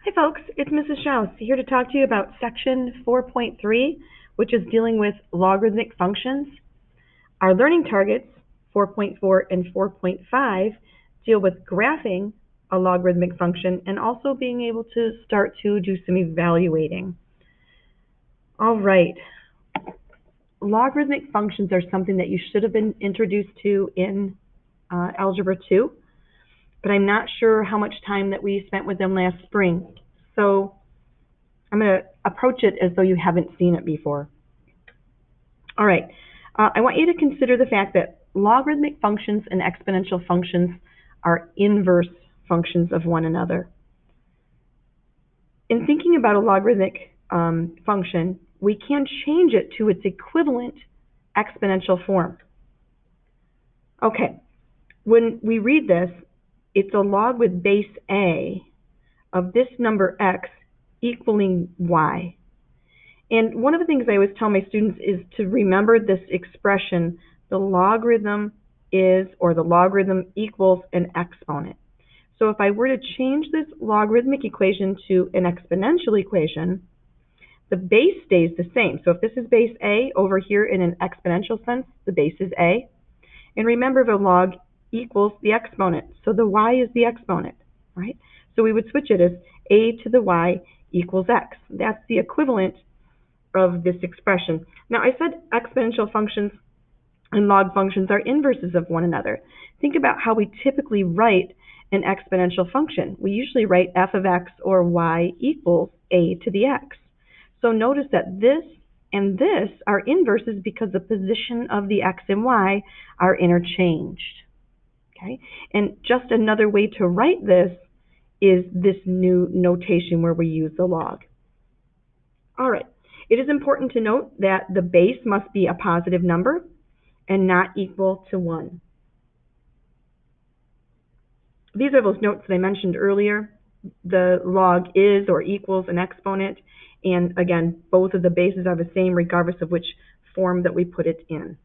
Hi folks, it's Mrs. Strauss here to talk to you about section 4.3, which is dealing with logarithmic functions. Our learning targets, 4.4 and 4.5, deal with graphing a logarithmic function and also being able to start to do some evaluating. All right, logarithmic functions are something that you should have been introduced to in Algebra 2, but I'm not sure how much time that we spent with them last spring. So I'm going to approach it as though you haven't seen it before. All right, I want you to consider the fact that logarithmic functions and exponential functions are inverse functions of one another. In thinking about a logarithmic function, we can change it to its equivalent exponential form. Okay, when we read this, it's a log with base a of this number x equaling y. And one of the things I always tell my students is to remember this expression, the logarithm is, or the logarithm equals an exponent. So if I were to change this logarithmic equation to an exponential equation, the base stays the same. So if this is base a over here in an exponential sense, the base is a. And remember, the log equals the exponent. So the y is the exponent, right? So we would switch it as a to the y equals x. That's the equivalent of this expression. Now, I said exponential functions and log functions are inverses of one another. Think about how we typically write an exponential function. We usually write f of x or y equals a to the x. So notice that this and this are inverses because the position of the x and y are interchanged. Okay? And just another way to write this is this new notation where we use the log. All right. It is important to note that the base must be a positive number and not equal to 1. These are those notes that I mentioned earlier. The log is or equals an exponent, and again, both of the bases are the same regardless of which form that we put it in.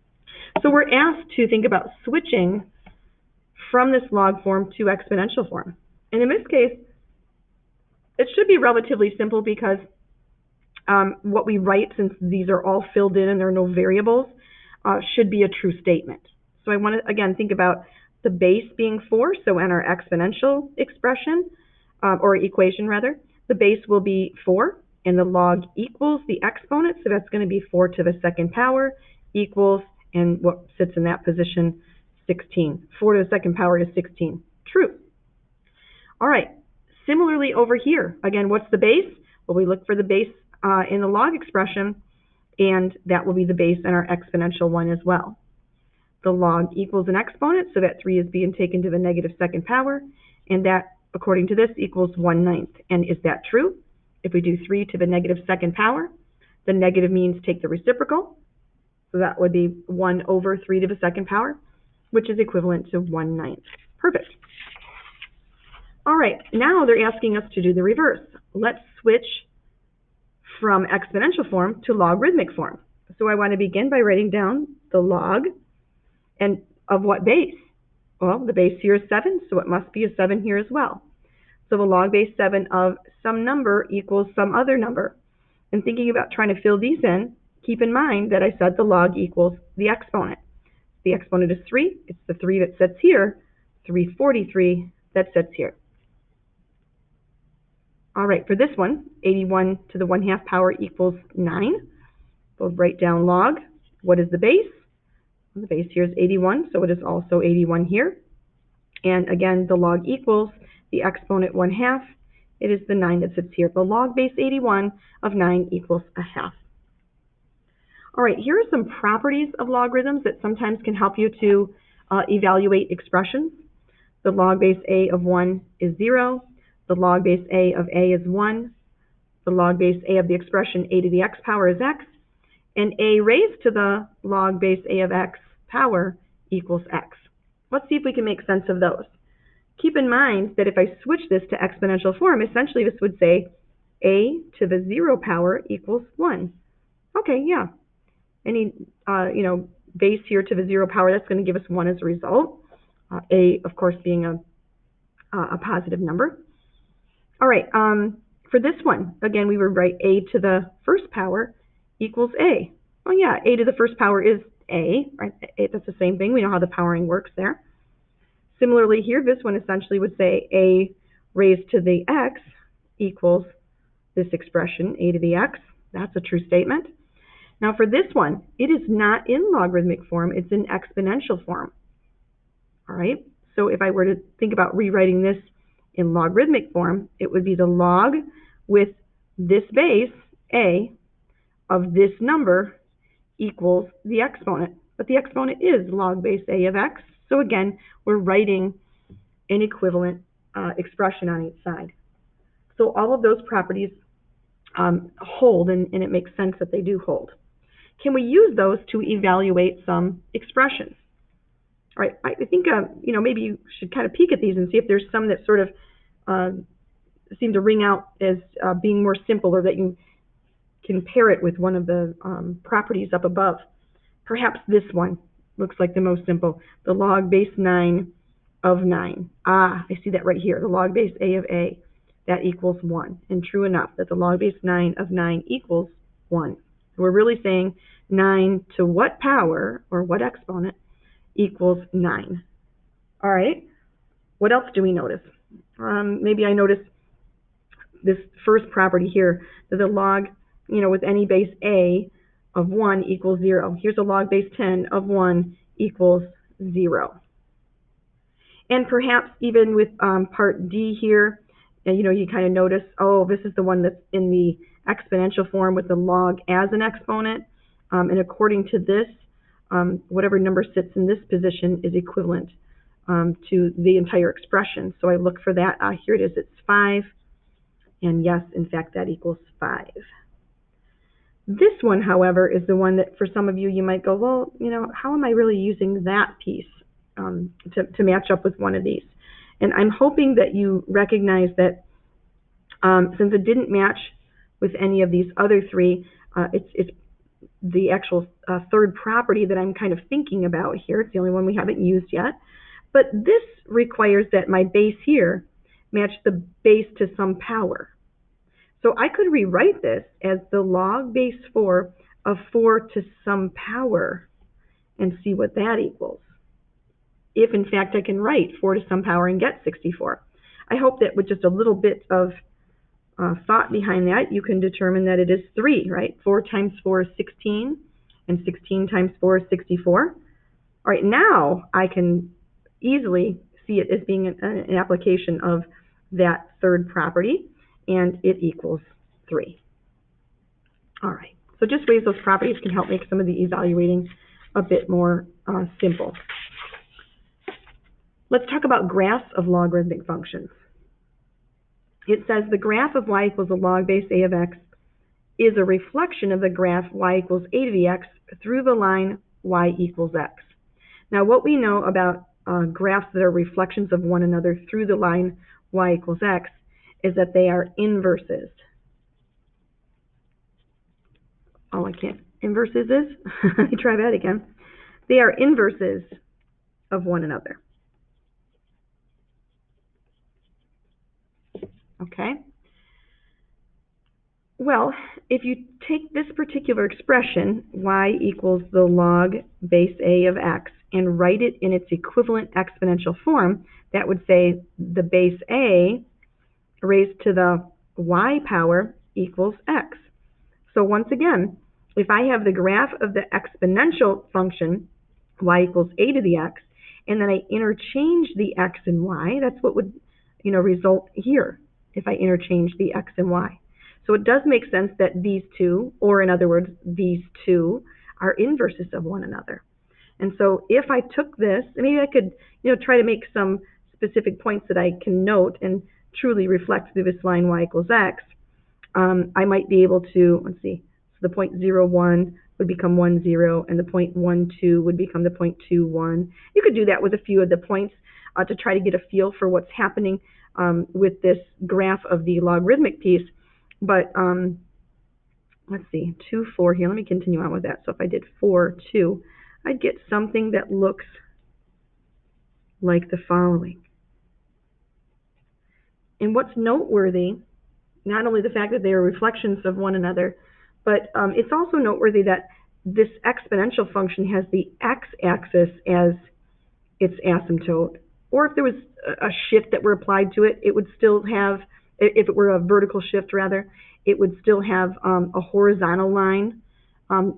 So we're asked to think about switching from this log form to exponential form. And in this case, it should be relatively simple because what we write, since these are all filled in and there are no variables, should be a true statement. So I want to, again, think about the base being 4. So in our exponential expression, or equation rather, the base will be 4, and the log equals the exponent. So that's going to be 4 to the second power equals, and what sits in that position, 16. 4 to the second power is 16. True. All right. Similarly over here, again, what's the base? Well, we look for the base in the log expression, and that will be the base in our exponential one as well. The log equals an exponent, so that 3 is being taken to the negative second power, and that, according to this, equals 1/9. And is that true? If we do 3 to the negative second power, the negative means take the reciprocal, so that would be 1 over 3 to the second power, which is equivalent to 1/9. Perfect. All right, now they're asking us to do the reverse. Let's switch from exponential form to logarithmic form. So I want to begin by writing down the log, and of what base? Well, the base here is 7, so it must be a 7 here as well. So the log base 7 of some number equals some other number. And thinking about trying to fill these in, keep in mind that I said the log equals the exponent. The exponent is 3. It's the 3 that sits here, 343 that sits here. All right, for this one, 81 to the 1/2 power equals 9. We'll write down log. What is the base? The base here is 81, so it is also 81 here. And again, the log equals the exponent 1/2. It is the 9 that sits here. The log base 81 of 9 equals 1/2. All right, here are some properties of logarithms that sometimes can help you to evaluate expressions. The log base a of 1 is 0. The log base a of a is 1. The log base a of the expression a to the x power is x. And a raised to the log base a of x power equals x. Let's see if we can make sense of those. Keep in mind that if I switch this to exponential form, essentially this would say a to the 0 power equals 1. Okay, yeah. Any base here to the 0 power, that's going to give us 1 as a result. A, of course, being a positive number. All right, For this one, again, we would write a to the first power equals a. Oh yeah, a to the first power is a, right? That's the same thing. We know how the powering works there. Similarly here, this one essentially would say a raised to the x equals this expression, a to the x. That's a true statement. Now for this one, it is not in logarithmic form, it's in exponential form. All right, so if I were to think about rewriting this in logarithmic form, it would be the log with this base, a, of this number equals the exponent. But the exponent is log base a of x. So again, we're writing an equivalent expression on each side. So all of those properties hold, and it makes sense that they do hold. Can we use those to evaluate some expressions? All right, I think maybe you should kind of peek at these and see if there's some that sort of seem to ring out as being more simple, or that you can pair it with one of the properties up above. Perhaps this one looks like the most simple, the log base 9 of 9. Ah, I see that right here, the log base a of a, that equals 1. And true enough, that the log base 9 of 9 equals 1. We're really saying 9 to what power, or what exponent, equals 9. All right, what else do we notice? Maybe I notice this first property here, that the log, with any base a of 1 equals 0. Here's a log base 10 of 1 equals 0. And perhaps even with part D here, you kind of notice, oh, this is the one that's in the exponential form with the log as an exponent. And according to this, whatever number sits in this position is equivalent to the entire expression. So I look for that. Here it is, it's 5. And yes, in fact, that equals 5. This one, however, is the one that for some of you, you might go, well, how am I really using that piece to match up with one of these? And I'm hoping that you recognize that since it didn't match with any of these other three, it's the actual third property that I'm kind of thinking about here. It's the only one we haven't used yet. But this requires that my base here match the base to some power. So I could rewrite this as the log base 4 of 4 to some power and see what that equals. If in fact I can write 4 to some power and get 64. I hope that with just a little bit of thought behind that, you can determine that it is 3, right? 4 times 4 is 16, and 16 times 4 is 64. All right, now I can easily see it as being an application of that third property, and it equals 3. All right, so just ways those properties can help make some of the evaluating a bit more simple. Let's talk about graphs of logarithmic functions. It says the graph of y equals a log base a of x is a reflection of the graph y equals a to the x through the line y equals x. Now what we know about graphs that are reflections of one another through the line y equals x is that they are inverses. Oh, I can't. Inverses is? Let me try that again. They are inverses of one another. Okay. Well, if you take this particular expression, y equals the log base a of x, and write it in its equivalent exponential form, that would say the base a raised to the y power equals x. So once again, if I have the graph of the exponential function, y equals a to the x, and then I interchange the x and y, that's what would result here if I interchange the x and y. So it does make sense that these two, or in other words, these two, are inverses of one another. And so if I took this, maybe I could try to make some specific points that I can note and truly reflect through this line y equals x. I might be able to, let's see, so the point 0, 1 would become 1, 0, and the point 1, 2 would become the point 2, 1. You could do that with a few of the points to try to get a feel for what's happening with this graph of the logarithmic piece. But let's see, 2, 4 here. Let me continue on with that. So if I did 4, 2, I'd get something that looks like the following. And what's noteworthy not only the fact that they are reflections of one another, but it's also noteworthy that this exponential function has the x-axis as its asymptote. Or if there was a shift that were applied to it, it would still have, if it were a vertical shift rather, it would still have a horizontal line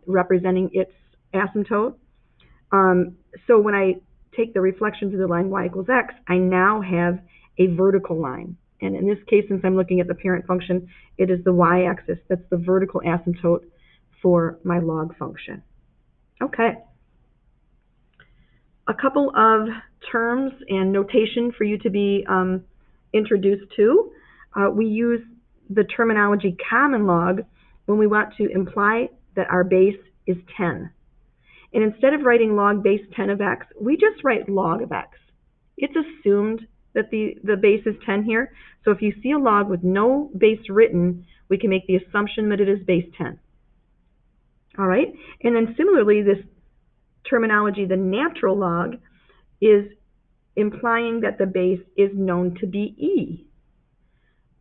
representing its asymptote. So when I take the reflection to the line y equals x, I now have a vertical line. And in this case, since I'm looking at the parent function, it is the y-axis. That's the vertical asymptote for my log function. Okay. A couple of terms and notation for you to be introduced to. We use the terminology common log when we want to imply that our base is 10. And instead of writing log base 10 of x, we just write log of x. It's assumed that the base is 10 here. So if you see a log with no base written, we can make the assumption that it is base 10. All right? And then similarly, this terminology, the natural log, is implying that the base is known to be e.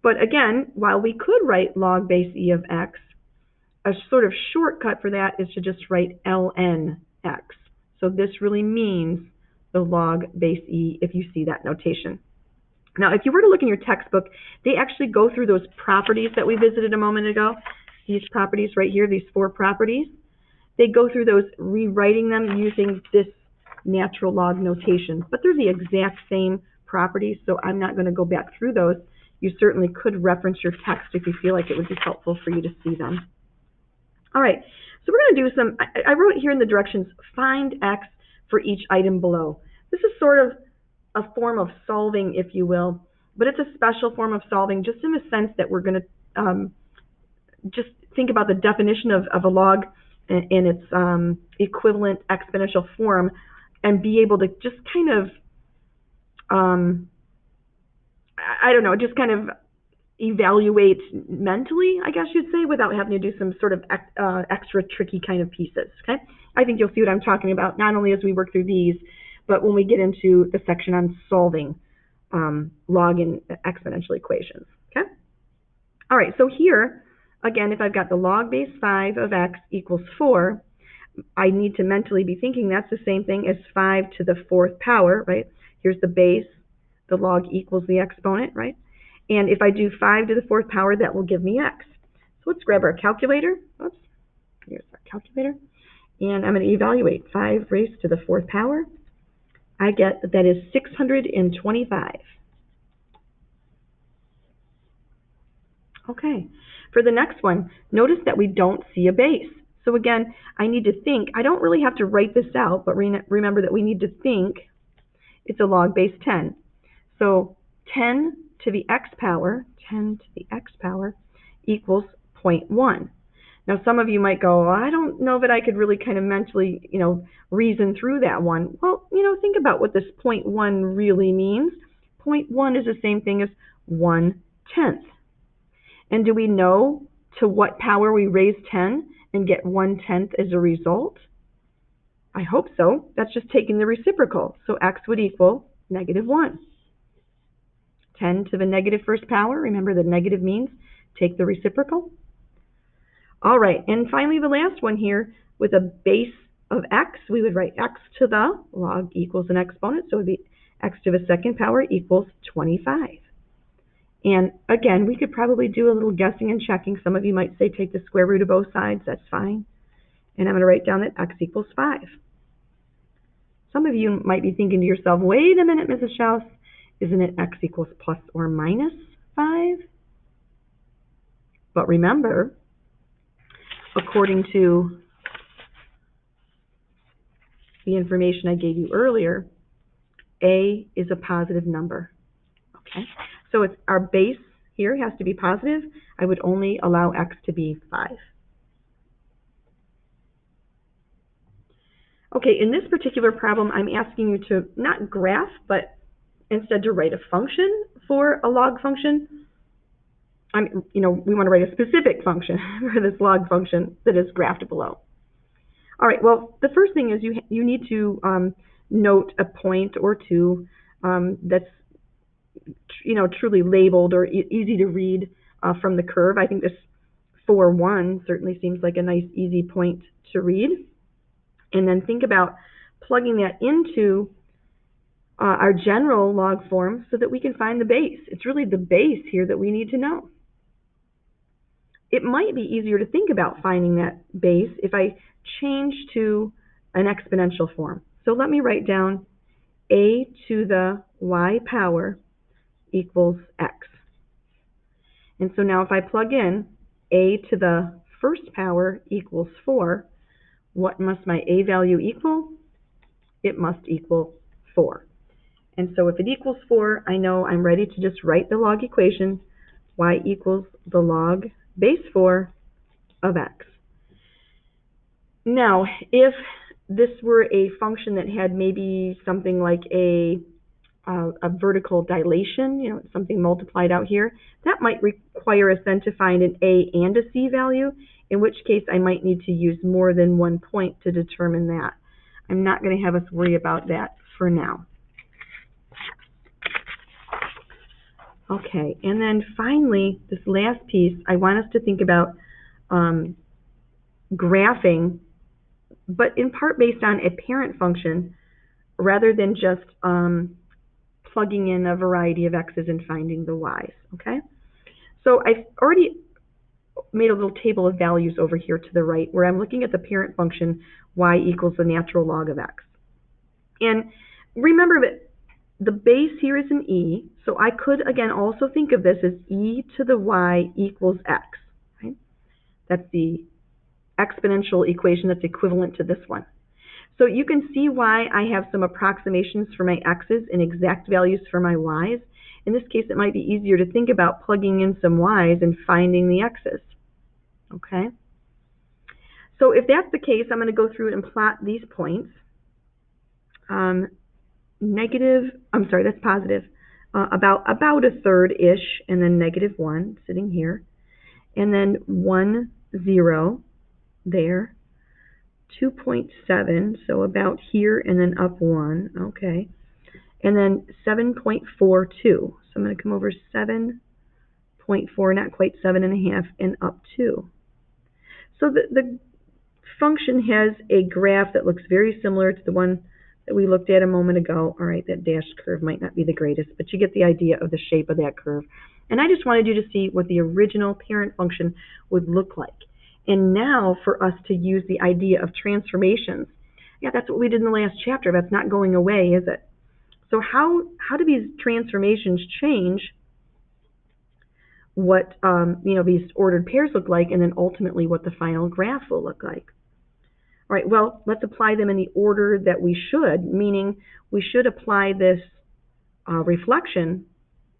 But again, while we could write log base e of x, a sort of shortcut for that is to just write ln x. So this really means the log base e if you see that notation. Now, if you were to look in your textbook, they actually go through those properties that we visited a moment ago. These properties right here, these 4 properties. They go through those, rewriting them using this natural log notation. But they're the exact same properties, so I'm not going to go back through those. You certainly could reference your text if you feel like it would be helpful for you to see them. All right, so we're going to do some, I wrote here in the directions, find x for each item below. This is sort of a form of solving, if you will, but it's a special form of solving just in the sense that we're going to just think about the definition of a log in its equivalent exponential form and be able to just kind of, I don't know, just kind of evaluate mentally, I guess you'd say, without having to do some sort of extra tricky kind of pieces, okay? I think you'll see what I'm talking about, not only as we work through these, but when we get into the section on solving log and exponential equations, okay? All right, so here, again, if I've got the log base 5 of x equals 4, I need to mentally be thinking that's the same thing as 5 to the 4th power, right? Here's the base, the log equals the exponent, right? And if I do 5 to the 4th power, that will give me x. So let's grab our calculator. Oops, here's our calculator. And I'm going to evaluate 5 raised to the 4th power. I get that is 625. Okay, for the next one, notice that we don't see a base. So again, I need to think. I don't really have to write this out, but remember that we need to think it's a log base 10. So 10 to the x power, 10 to the x power equals 0.1. Now some of you might go, I don't know that I could really kind of mentally, reason through that one. Well, think about what this 0.1 really means. 0.1 is the same thing as 1/10. And do we know to what power we raise 10 and get 1/10 as a result? I hope so. That's just taking the reciprocal. So x would equal -1. 10 to the negative 1st power, remember the negative means take the reciprocal. All right, and finally the last one here, with a base of x, we would write x to the log equals an exponent, so it would be x to the 2nd power equals 25. And again, we could probably do a little guessing and checking. Some of you might say take the square root of both sides, that's fine. And I'm going to write down that x equals 5. Some of you might be thinking to yourself, wait a minute, Mrs. Schaus, isn't it x equals plus or minus 5? But remember, according to the information I gave you earlier, a is a positive number. Okay, so it's our base here has to be positive. I would only allow x to be 5. Okay, in this particular problem, I'm asking you to not graph, but instead to write a function for a log function. We want to write a specific function for this log function that is graphed below. All right, well, the first thing is you need to note a point or two that's truly labeled or easy to read from the curve. I think this 4, 1 certainly seems like a nice, easy point to read. And then think about plugging that into our general log form so that we can find the base. It's really the base here that we need to know. It might be easier to think about finding that base if I change to an exponential form. So let me write down a to the y power equals x. And so now if I plug in a to the first power equals 4, what must my a value equal? It must equal 4. And so if it equals 4, I know I'm ready to just write the log equation, y equals the log base 4 of x. Now, if this were a function that had maybe something like a vertical dilation, something multiplied out here, that might require us then to find an a and a c value, in which case I might need to use more than one point to determine that. I'm not going to have us worry about that for now. Okay, and then finally, this last piece, I want us to think about graphing, but in part based on a parent function rather than just plugging in a variety of x's and finding the y's, okay? So I've already made a little table of values over here to the right where I'm looking at the parent function y equals the natural log of x. And remember that the base here is an e, so I could again also think of this as e to the y equals x. Right? That's the exponential equation that's equivalent to this one. So you can see why I have some approximations for my x's and exact values for my y's. In this case, it might be easier to think about plugging in some y's and finding the x's. Okay? So if that's the case, I'm going to go through and plot these points. That's positive, about a third-ish, and then -1 sitting here, and then 1, 0 there, 2.7, so about here, and then up 1, okay, and then 7.42, so I'm going to come over 7.4, not quite 7.5, and up 2. So the function has a graph that looks very similar to the one that we looked at a moment ago. All right, that dashed curve might not be the greatest, but you get the idea of the shape of that curve. And I just wanted you to see what the original parent function would look like. And now for us to use the idea of transformations. Yeah, that's what we did in the last chapter. That's not going away, is it? So how do these transformations change what these ordered pairs look like, and then ultimately what the final graph will look like? All right, well, let's apply them in the order that we should, meaning we should apply this reflection,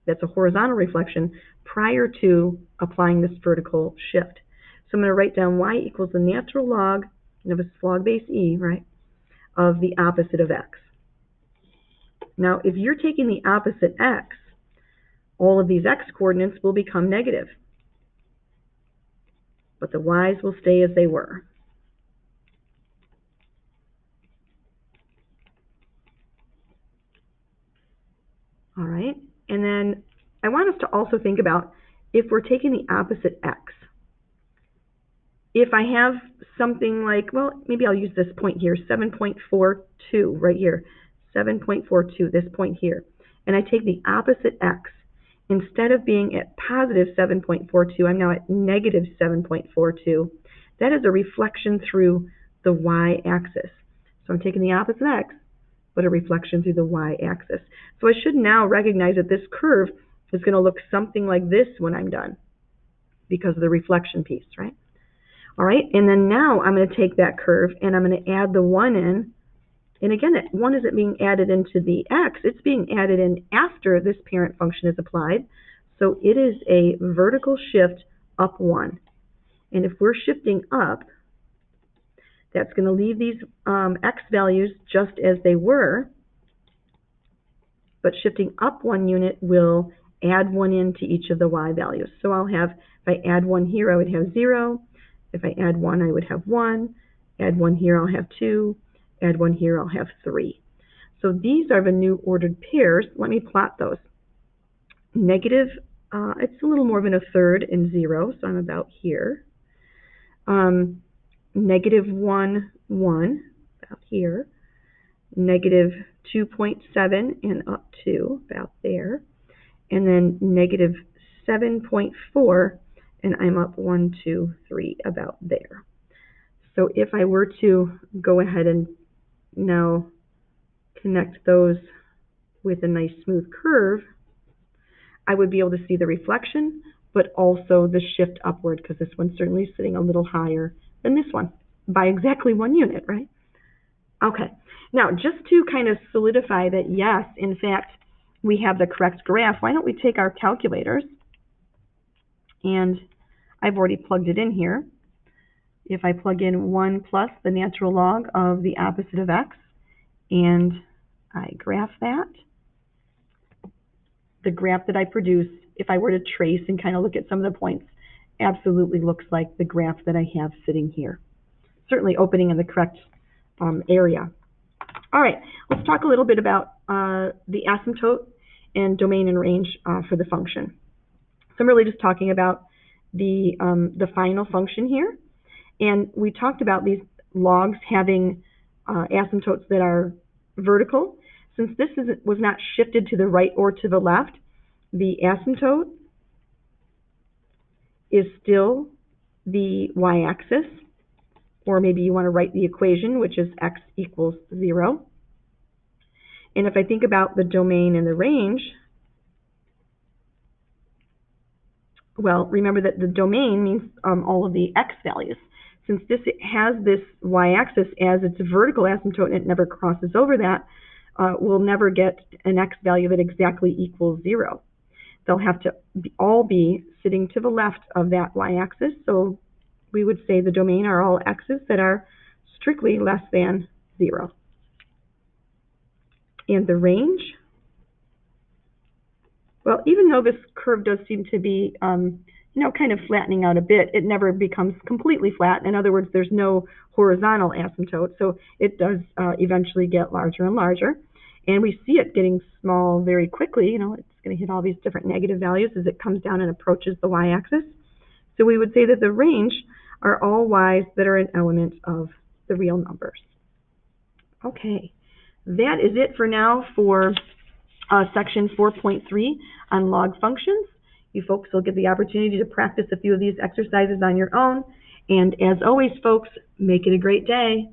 that's a horizontal reflection, prior to applying this vertical shift. So I'm going to write down y equals the natural log, of a log base e, right, of the opposite of x. Now, if you're taking the opposite x, all of these x coordinates will become negative, but the y's will stay as they were. All right, and then I want us to also think about if we're taking the opposite x. If I have something like, well, maybe I'll use this point here, 7.42 right here, 7.42, this point here, and I take the opposite x. Instead of being at positive 7.42, I'm now at negative 7.42. That is a reflection through the y-axis. So I'm taking the opposite x, but a reflection through the y-axis. So I should now recognize that this curve is going to look something like this when I'm done because of the reflection piece, right? All right, and then now I'm going to take that curve and I'm going to add the 1 in. And again, that 1 isn't being added into the x, it's being added in after this parent function is applied. So it is a vertical shift up 1. And if we're shifting up, that's going to leave these x values just as they were, but shifting up 1 unit will add 1 into each of the y values. So I'll have, if I add 1 here, I would have 0. If I add 1, I would have 1. Add 1 here, I'll have 2. Add 1 here, I'll have 3. So these are the new ordered pairs. Let me plot those. Negative It's a little more than a third in 0, so I'm about here. Negative 1, 1, about here. Negative 2.7 and up to about there. And then negative 7.4, and I'm up 1, 2, 3, about there. So if I were to go ahead and now connect those with a nice smooth curve, I would be able to see the reflection, but also the shift upward, because this one's certainly sitting a little higher than this one by exactly 1 unit, right? Okay, now just to kind of solidify that, yes, in fact, we have the correct graph, why don't we take our calculators, and I've already plugged it in here. If I plug in 1 plus the natural log of the opposite of x, and I graph that, the graph that I produce, if I were to trace and kind of look at some of the points, absolutely looks like the graph that I have sitting here. Certainly opening in the correct area. All right, let's talk a little bit about the asymptote and domain and range for the function. So I'm really just talking about the final function here. And we talked about these logs having asymptotes that are vertical. Since this was not shifted to the right or to the left, the asymptote is still the y-axis, or maybe you want to write the equation, which is x equals 0. And if I think about the domain and the range, well, remember that the domain means all of the x values. Since this has this y-axis as its vertical asymptote and it never crosses over that, we'll never get an x value that exactly equals 0. They'll have to all be sitting to the left of that y-axis, so we would say the domain are all x's that are strictly less than 0. And the range, well, even though this curve does seem to be kind of flattening out a bit, it never becomes completely flat. In other words, there's no horizontal asymptote, so it does eventually get larger and larger. And we see it getting small very quickly. It's going to hit all these different negative values as it comes down and approaches the y-axis. So we would say that the range are all y's that are an element of the real numbers. Okay, that is it for now for section 4.3 on log functions. You folks will get the opportunity to practice a few of these exercises on your own. And as always, folks, make it a great day.